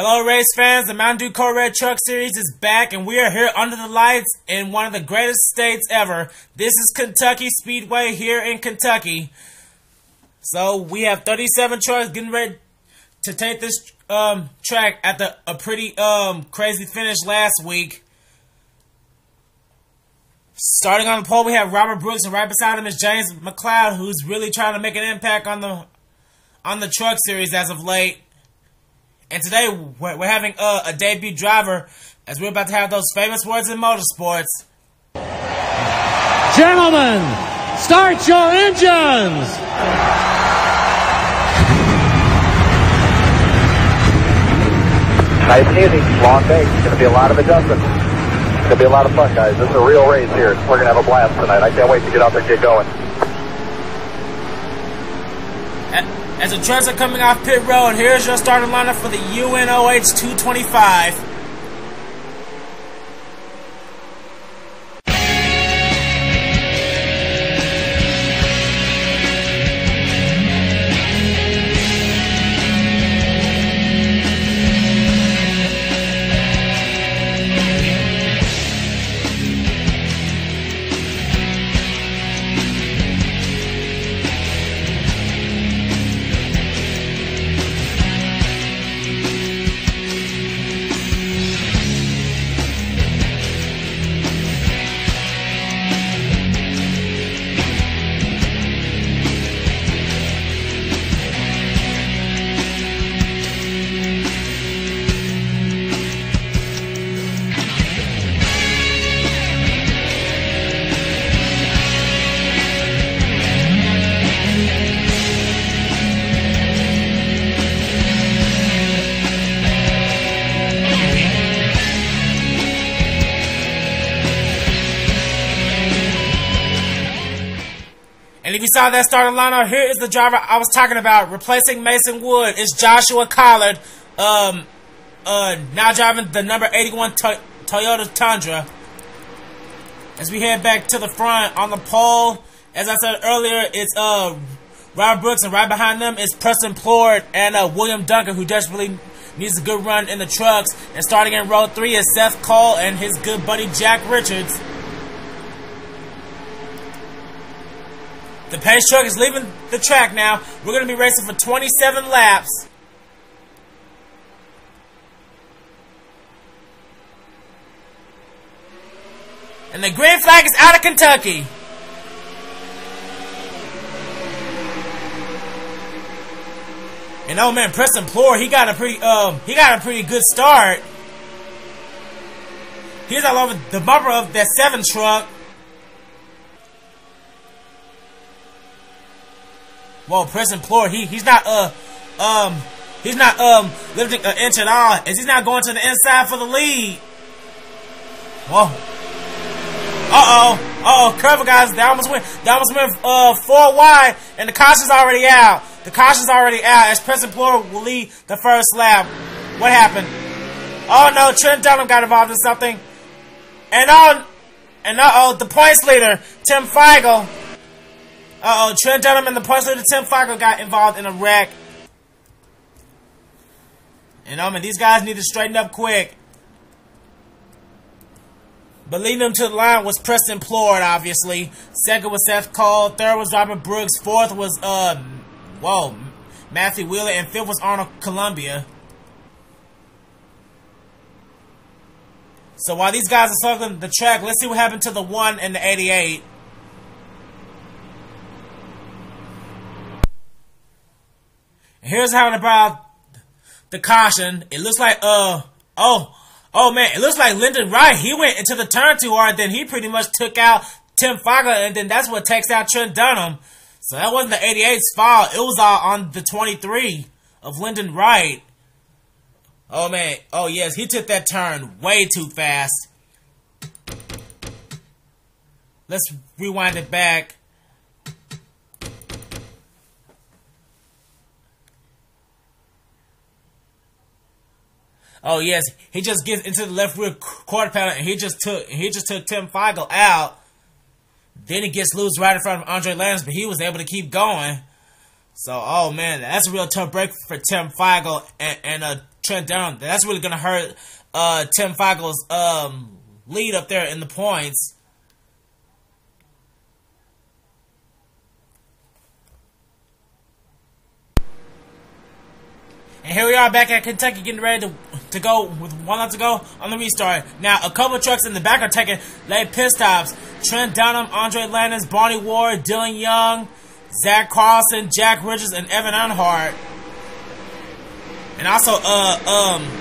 Hello race fans, the Mountain Dew Code Red Truck Series is back and we are here under the lights in one of the greatest states ever. This is Kentucky Speedway here in Kentucky. So we have 37 trucks getting ready to take this track after a pretty crazy finish last week. Starting on the pole we have Robert Brooks, and right beside him is James McLeod, who's really trying to make an impact on the truck series as of late. And today, we're having a debut driver, as we're about to have those famous words in motorsports. Gentlemen, start your engines! Nice and easy, long day. It's going to be a lot of adjustments. It's going to be a lot of fun, guys. This is a real race here. We're going to have a blast tonight. I can't wait to get out there and get going. As the trucks are coming off pit road, here's your starting lineup for the UNOH 225. And if you saw that starting lineup, here is the driver I was talking about. Replacing Mason Wood is Joshua Collard, now driving the number 81 Toyota Tundra. As we head back to the front on the pole, as I said earlier, it's Robert Brooks, and right behind them is Preston Plord and William Duncan, who desperately needs a good run in the trucks. And starting in row 3 is Seth Cole and his good buddy Jack Richards. The pace truck is leaving the track now. We're going to be racing for 27 laps. And the green flag is out of Kentucky. And oh man, Preston Plord, he got a pretty good start. He's all over the bumper of that 7 truck. Whoa, Preston Plord, he's not lifting an inch at all, as he's not going to the inside for the lead. Whoa. Curve guys, they almost went 4 wide, and the caution's already out. The caution's already out as Preston Plord will lead the first lap. What happened? Oh no, Trent Dunham got involved in something. And the points leader, Tim Feigl. Trent Dunham and the points leader Tim Feigl got involved in a wreck. And these guys need to straighten up quick. But leading them to the line was Preston Plord, obviously. Second was Seth Cole. Third was Robert Brooks. Fourth was Matthew Wheeler, and fifth was Arnold Columbia. So while these guys are circling the track, let's see what happened to the 1 and the 88. Here's how about the caution. It looks like, it looks like Lyndon Wright, he went into the turn too hard, then he pretty much took out Tim Feigl, and then that's what takes out Trent Dunham. So that wasn't the 88's fault. It was all on the 23 of Lyndon Wright. Oh man, oh yes, he took that turn way too fast. Let's rewind it back. Oh yes, he just gets into the left rear quarter panel, and he just took Tim Feigl out. Then he gets loose right in front of Andre Landers, but he was able to keep going. So, oh man, that's a real tough break for Tim Feigl and Trent Dunham. That's really going to hurt Tim Feigel's lead up there in the points. And here we are back at Kentucky, getting ready to go with 1 lap to go on the restart. Now, a couple of trucks in the back are taking late pit stops. Trent Dunham, Andre Landis, Barney Ward, Dylan Young, Zach Carlson, Jack Richards, and Evan Earnhardt. And also,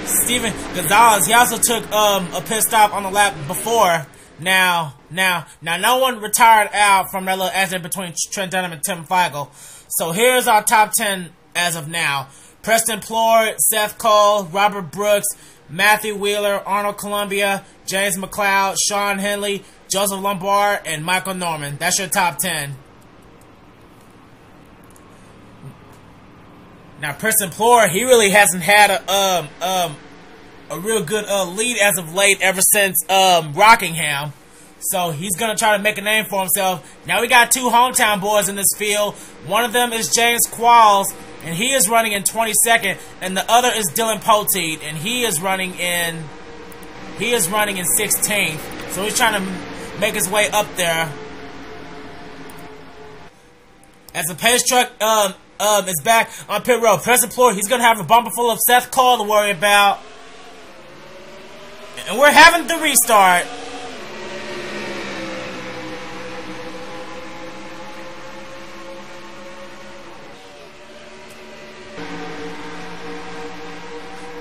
Steven Gonzalez, he also took a pit stop on the lap before. Now, no one retired out from that little accident between Trent Dunham and Tim Feigl. So here's our top 10 as of now. Preston Plord, Seth Cole, Robert Brooks, Matthew Wheeler, Arnold Columbia, James McLeod, Sean Henley, Joseph Lombard, and Michael Norman. That's your top 10. Now, Preston Plord, he really hasn't had a real good lead as of late ever since Rockingham. So he's going to try to make a name for himself. Now we got 2 hometown boys in this field. One of them is James Qualls, and he is running in 22nd, and the other is Dylan Poteet, and he is running in 16th. So he's trying to make his way up there. As the pace truck is back on pit road, Preston Plord, he's gonna have a bumper full of Seth Cole to worry about. And we're having the restart.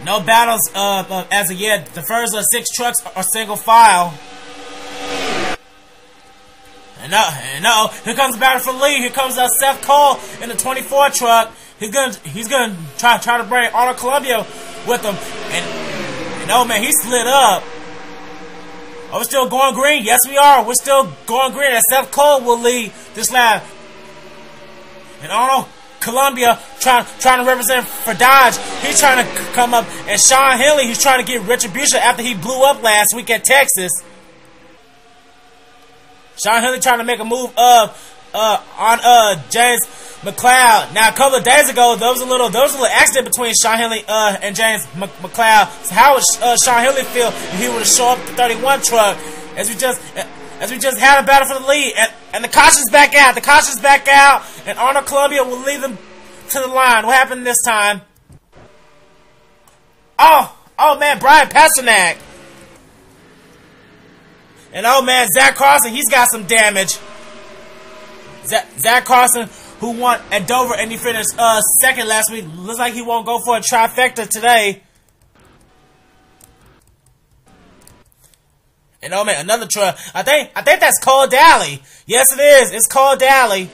No battles as of yet. The first 6 trucks are single file. And here comes the battle for the lead. Here comes Seth Cole in the 24 truck. He's gonna try to bring Arnold Columbia with him. And oh man, he slid up. Are we still going green? Yes, we are. We're still going green. And Seth Cole will lead this lap. And Arnold Columbia trying to represent for Dodge. He's trying to come up. And Sean Henley, he's trying to get retribution after he blew up last week at Texas. Sean Henley trying to make a move on James McLeod. Now a couple of days ago, there was a little accident between Sean Henley and James McLeod. So how would Sean Henley feel if he would have shown up the 31 truck? As we just had a battle for the lead, and the caution's back out. The caution's back out, and Arnold Columbia will lead them to the line. What happened this time? Oh man, Brian Pasternak. And oh man, Zach Carlson, he's got some damage. Zach Carlson, who won at Dover and he finished second last week, looks like he won't go for a trifecta today. And oh man, another truck. I think that's Cole Daly. Yes, it is. It's Cole Daly.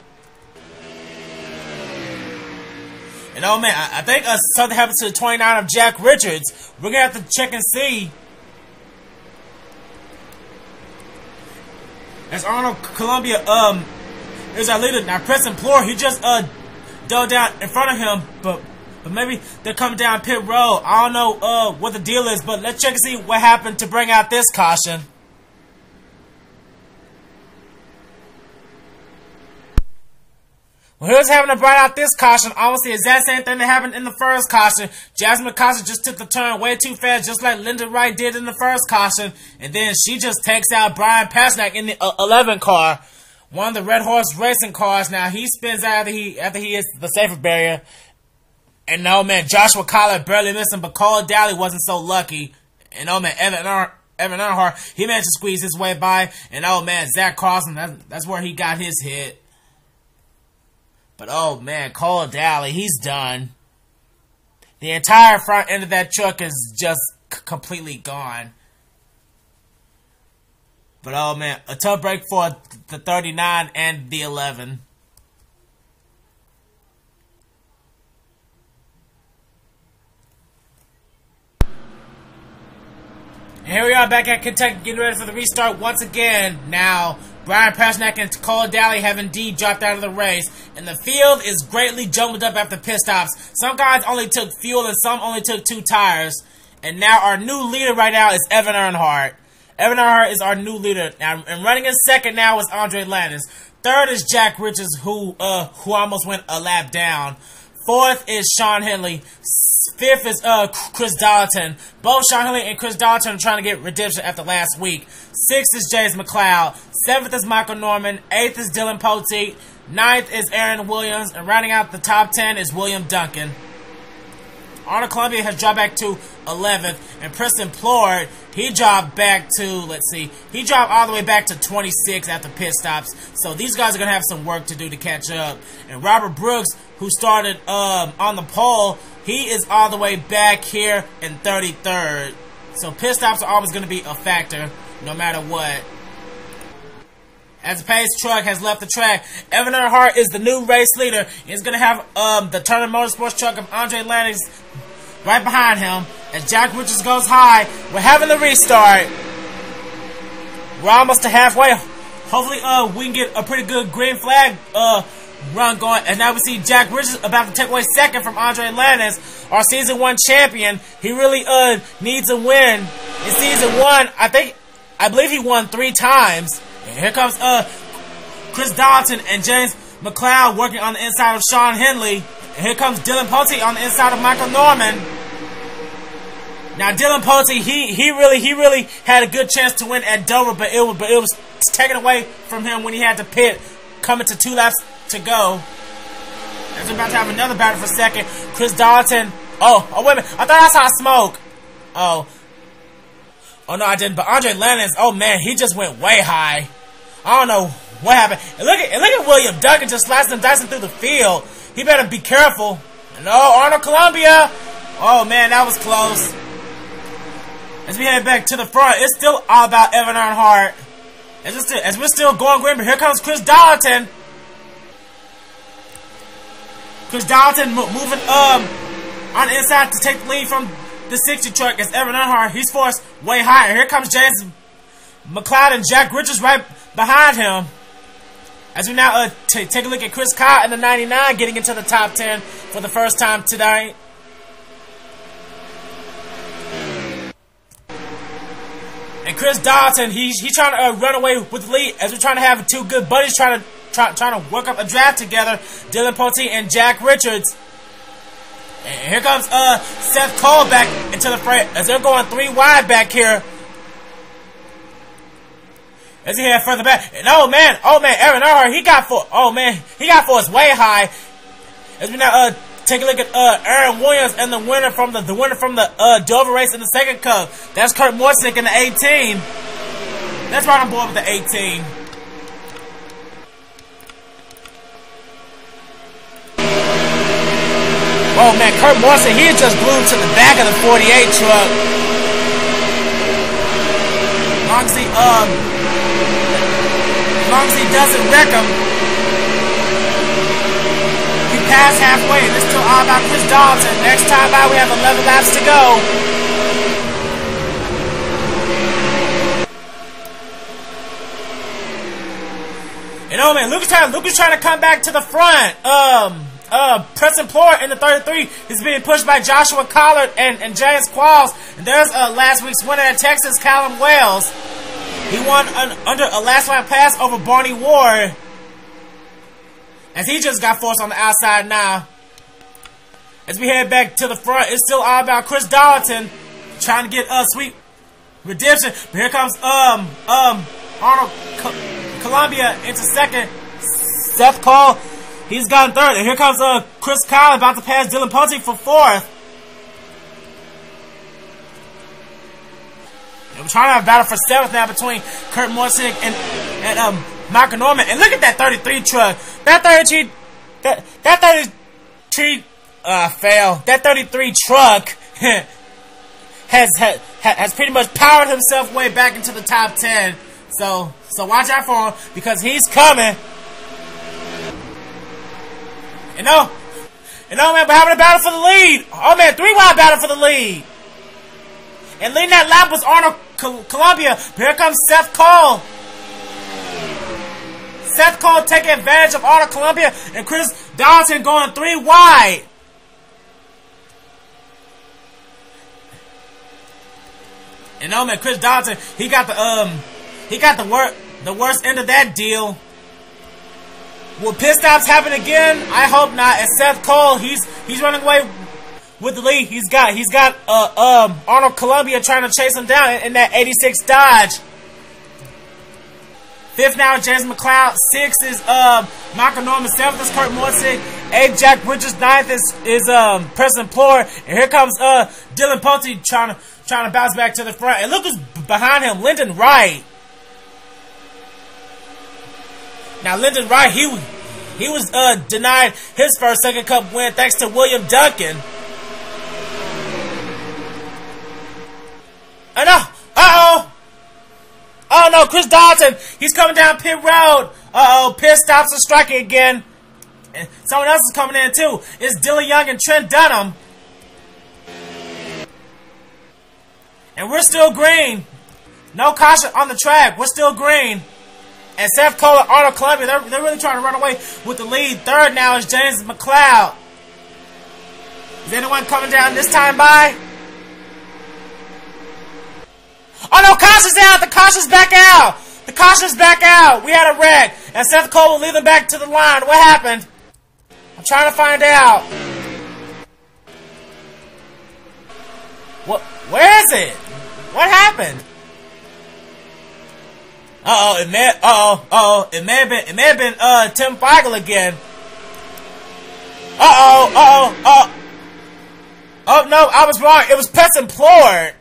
And oh man, I think something happened to the 29 of Jack Richards. We're gonna have to check and see. As Arnold Columbia is our leader. Now Preston Plord, he just dove down in front of him, but maybe they're coming down pit road. I don't know what the deal is, but let's check and see what happened to bring out this caution. Well, here's having to bring out this caution. Almost the exact same thing that happened in the first caution. Jasmine Caution just took the turn way too fast, just like Linda Wright did in the first caution. And then she just takes out Brian Pasternak in the 11 car. One of the Red Horse Racing cars. Now, he spins out after he hits the safety barrier. And no, man, Joshua Collett barely missed him, but Cole Daly wasn't so lucky. And oh, man, Evan Earnhardt, he managed to squeeze his way by. And oh, man, Zach Carlson, that's where he got his hit. But oh man, Cole Daly, he's done. The entire front end of that truck is just completely gone. But oh man, a tough break for the 39 and the 11. And here we are back at Kentucky, getting ready for the restart once again. Now, Brian Pasternak and Cole Daly have indeed dropped out of the race, and the field is greatly jumbled up after pit stops. Some guys only took fuel, and some only took 2 tires. And now our new leader right now is Evan Earnhardt. Evan Earnhardt is our new leader now, and running in second now is Andre Landis. Third is Jack Richards, who almost went a lap down. Fourth is Sean Henley. 5th is Chris Darlington. Both Sean Henley and Chris Darlington are trying to get redemption after last week. 6th is James McLeod. 7th is Michael Norman. 8th is Dylan Poteet. 9th is Aaron Williams. And rounding out the top 10 is William Duncan. Arnold Columbia has dropped back to 11th. And Preston Plord, he dropped back to, let's see, he dropped all the way back to 26 after pit stops. So these guys are going to have some work to do to catch up. And Robert Brooks, who started on the pole, he is all the way back here in 33rd. So pit stops are always going to be a factor, no matter what. As the pace truck has left the track, Evan Earnhardt is the new race leader. He's going to have the Turner Motorsports truck of Andre Landis right behind him. As Jack Richards goes high, we're having the restart. We're almost to halfway. Hopefully we can get a pretty good green flag run going. And now we see Jack Richards about to take away second from Andre Landis, our season 1 champion. He really needs a win. In season 1, I believe he won 3 times. And here comes Chris Darlington and James McLeod working on the inside of Sean Henley. And here comes Dylan Poteet on the inside of Michael Norman. Now Dylan Poteet, he really had a good chance to win at Dover, but it was taken away from him when he had to pit, coming to 2 laps to go. As we're about to have another battle for second, Chris Darlington. Oh wait a minute! I thought I saw smoke. Oh no, I didn't. But Andre Landis, oh man, he just went way high. I don't know what happened. And look at William Duncan just slicing and dicing through the field. He better be careful. No, Arnold Columbia. Oh man, that was close. As we head back to the front, it's still all about Evan Earnhardt. As we're still going green, but here comes Chris Darlington. Chris Darlington moving on the inside to take the lead from the 60 truck as Evan Earnhardt. He's forced way higher. Here comes James McLeod and Jack Richards right behind him. As we now take a look at Chris Kyle in the 99 getting into the top 10 for the first time tonight. And Chris Darlington, he's trying to run away with the lead as we're trying to have 2 good buddies trying to work up a draft together. Dylan Poteet and Jack Richards. And here comes Seth Cole back into the fray as they're going 3 wide back here. As he head further back. And oh man, Evan Earnhardt, he got forced way high. As we now take a look at Aaron Williams and the winner from the Dover race in the second cup. That's Kurt Morsnick in the 18. That's right on board with the 18. Oh man, Kurt Morrison, he just glued to the back of the 48 truck. Long as he doesn't wreck him. We passed halfway, and it's still all about Chris Darlington. Next time out, we have 11 laps to go. And oh man, Lucas trying to come back to the front. Preston Plord in the 33 is being pushed by Joshua Collard and James Qualls. And there's last week's winner at Texas, Callum Wells. He won under a last lap pass over Barney Ward. As he just got forced on the outside now. As we head back to the front, it's still all about Chris Darlington trying to get sweet redemption. But here comes Arnold Columbia into second. Seth Cole, he's gotten third. And here comes Chris Kyle about to pass Dylan Poteet for fourth. And we're trying to have a battle for seventh now between Kurt Morsnick and Michael Norman. And look at that 33 truck. That 33 truck has pretty much powered himself way back into the top 10. So watch out for him because he's coming. And no man, we're having a battle for the lead. Oh man, 3 wide battle for the lead. And leading that lap was Arnold Columbia. But here comes Seth Cole. Seth Cole taking advantage of Arnold Columbia and Chris Darlington going 3 wide. And no man, Chris Darlington, he got the worst end of that deal. Will pit stops happen again? I hope not. And Seth Cole, he's running away with the lead. He's got Arnold Columbia trying to chase him down in that 86 Dodge. 5th now is James McLeod. 6th is Michael Norman. 7th is Kurt Morsick. 8th Jack Bridges. 9th is Preston Plour. And here comes Dylan Pote trying to bounce back to the front. And look who's behind him, Lyndon Wright. Now Lyndon Wright, he was denied his first Second Cup win thanks to William Duncan. Oh no! Oh no, Chris Dalton, he's coming down pit road. Pit stops and striking again. And someone else is coming in too. It's Dylan Young and Trent Dunham. And we're still green. No caution on the track. We're still green. And Seth Cole and Arnold Columbia, they're really trying to run away with the lead. 3rd now is James McLeod. Is anyone coming down this time by? Oh no, caution's out! The caution's back out! The caution's back out! We had a wreck. And Seth Cole will lead them back to the line. What happened? I'm trying to find out. What? Where is it? What happened? It may have been Tim Feigl again. Oh no, I was wrong. It was Preston Plour.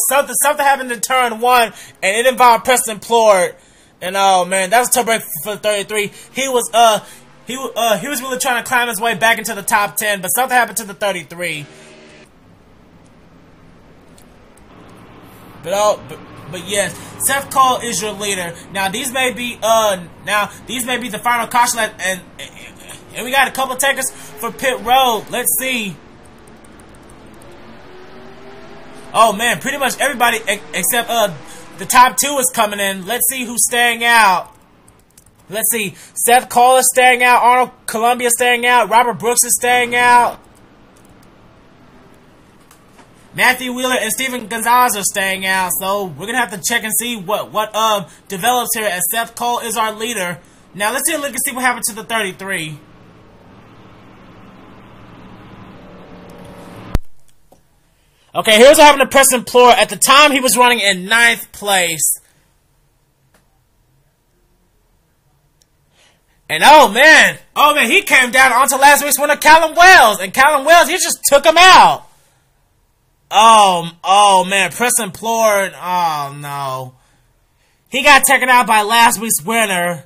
Something happened in turn 1, and it involved Preston Plour. And oh man, that was a tough break for the 33. He was really trying to climb his way back into the top 10, but something happened to the 33. But yes, Seth Cole is your leader. Now these may be the final caution, and we got a couple of takers for pit road. Let's see. Oh man, pretty much everybody except the top 2 is coming in. Let's see who's staying out. Let's see. Seth Cole is staying out. Arnold Columbia is staying out. Robert Brooks is staying out. Matthew Wheeler and Steven Gonzalez are staying out, so we're gonna have to check and see what develops here, as Seth Cole is our leader. Now let's take a look and see what happened to the 33. Okay, here's what happened to Preston Plour. At the time, he was running in 9th place. And oh man, he came down onto last week's winner, Callum Wells, and Callum Wells, he just took him out. Oh man, Preston Plour, oh no. He got taken out by last week's winner.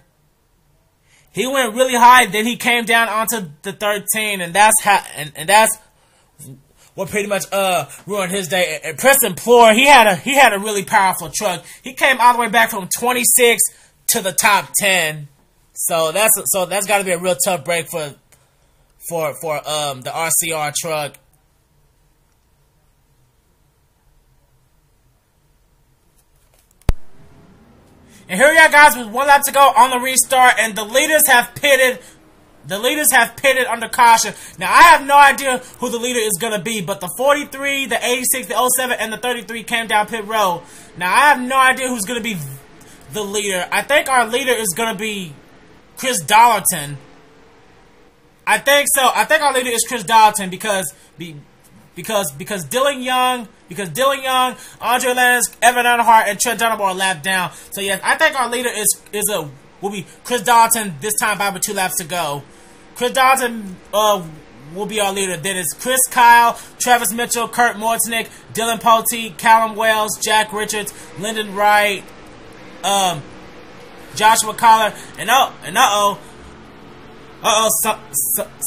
He went really high, then he came down onto the 13, and that's what pretty much ruined his day. And Preston Plour, he had a really powerful truck. He came all the way back from 26 to the top 10. So that's got to be a real tough break for the RCR truck. And here we are, guys, with 1 lap to go on the restart, and the leaders have pitted. The leaders have pitted under caution. Now, I have no idea who the leader is going to be, but the 43, the 86, the 07, and the 33 came down pit road. Now, I have no idea who's going to be the leader. I think our leader is going to be Chris Dollarton. I think so. I think our leader is Chris Dollarton because Dylan Young, Andre Lennox, Evan Earnhardt, and Trent Dunham are lapped down. So yes, I think our leader will be Chris Dalton this time by with 2 laps to go. Chris Dalton will be our leader. Then it's Chris Kyle, Travis Mitchell, Kurt Mortnick, Dylan Pote, Callum Wells, Jack Richards, Lyndon Wright, Joshua Collar,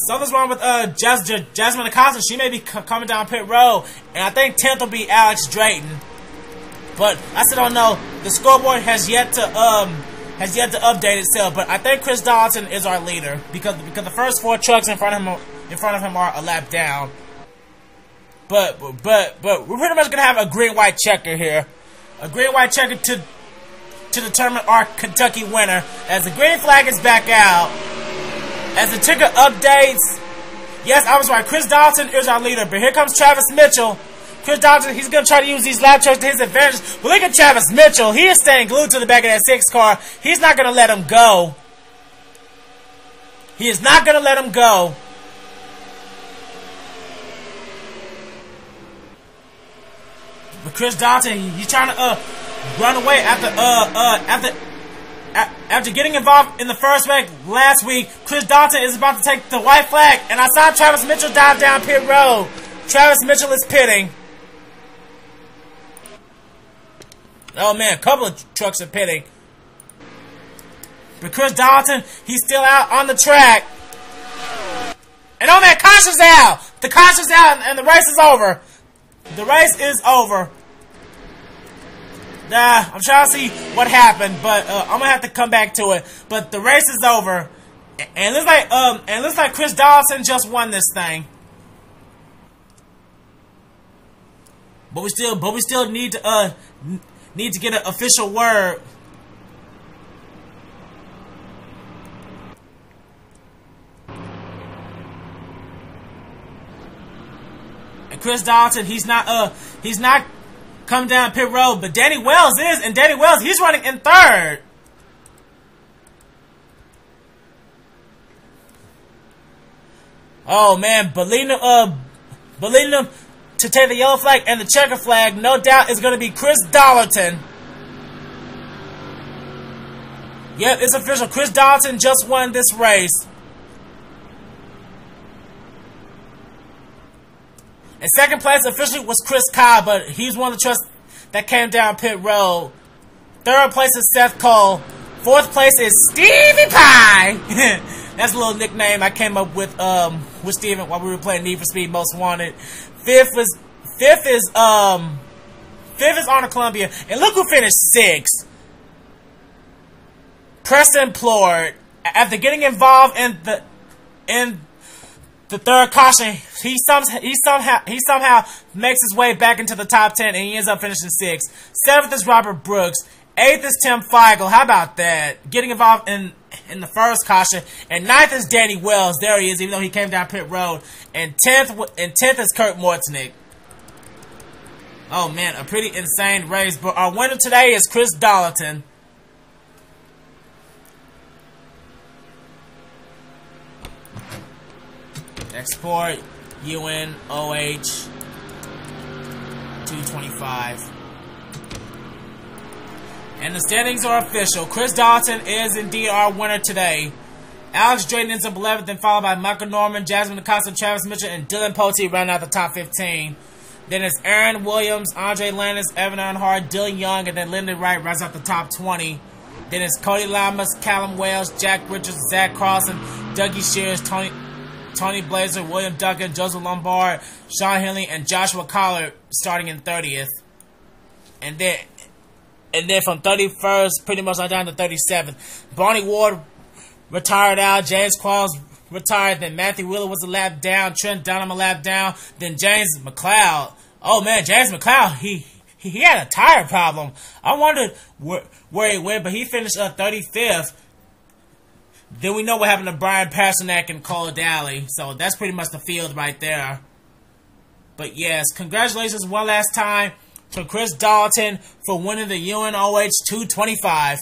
something's wrong with Jasmine Acosta. She may be coming down pit road, and I think 10th will be Alex Drayton. But I still don't know. The scoreboard has yet to update itself. But I think Chris Dalton is our leader because the first 4 trucks in front of him are a lap down. But we're pretty much gonna have a green-white checker here, a green-white checker to determine our Kentucky winner, as the green flag is back out. As the ticker updates, yes, I was right. Chris Dalton is our leader, but here comes Travis Mitchell. Chris Dalton, he's going to try to use these lap trucks to his advantage. But look at Travis Mitchell. He is staying glued to the back of that 6 car. He's not going to let him go. He is not going to let him go. But Chris Dalton, he's trying to run away after getting involved in the first wreck last week. Chris Dalton is about to take the white flag, and I saw Travis Mitchell dive down pit road. Travis Mitchell is pitting. Oh man, a couple of trucks are pitting. But Chris Dalton, he's still out on the track. And oh man, caution's out! The caution's out and the race is over. The race is over. I'm trying to see what happened, but I'm gonna have to come back to it. But the race is over. And it looks like Chris Dalton just won this thing. But we still need to get an official word. And Chris Dalton, he's not coming down pit road, but Danny Wells is, and Danny Wells, he's running in third. Oh man, Belina to take the yellow flag and the checker flag, no doubt, is going to be Chris Dalton. Yep, it's official. Chris Dalton just won this race. And second place officially was Chris Cobb, but he's one of the trucks that came down pit road. Third place is Seth Cole. Fourth place is Stevie Pie. That's a little nickname I came up with Steven while we were playing Need for Speed Most Wanted. Fifth is Honor Columbia, and look who finished sixth. Preston Plord, after getting involved in the third caution, he somehow makes his way back into the top 10, and he ends up finishing sixth. Seventh is Robert Brooks. Eighth is Tim Feigl. How about that? Getting involved in the first caution. And ninth is Danny Wells. There he is, even though he came down pit road. And tenth is Kurt Mortnick. Oh man, a pretty insane race. But our winner today is Chris Dalton. Export UNOH 225. And the standings are official. Chris Dalton is indeed our winner today. Alex Drayton ends up 11th, then followed by Michael Norman, Jasmine Acosta, Travis Mitchell, and Dylan Pote round out the top 15. Then it's Aaron Williams, Andre Landis, Evan Earnhardt, Dylan Young, and then Lyndon Wright rounds out the top 20. Then it's Cody Lamas, Callum Wales, Jack Richards, Zach Carlson, Dougie Shears, Tony Blazer, William Duncan, Joseph Lombard, Sean Henley, and Joshua Collard starting in 30th. And then from 31st, pretty much on down to 37th. Barney Ward retired out. James Qualls retired. Then Matthew Wheeler was a lap down. Trent Dunham a lap down. Then James McLeod. Oh man, James McLeod, he had a tire problem. I wondered where he went, but he finished 35th. Then we know what happened to Brian Pasternak and Cole Daly. So that's pretty much the field right there. But yes, congratulations one last time to Chris Dalton for winning the UNOH 225.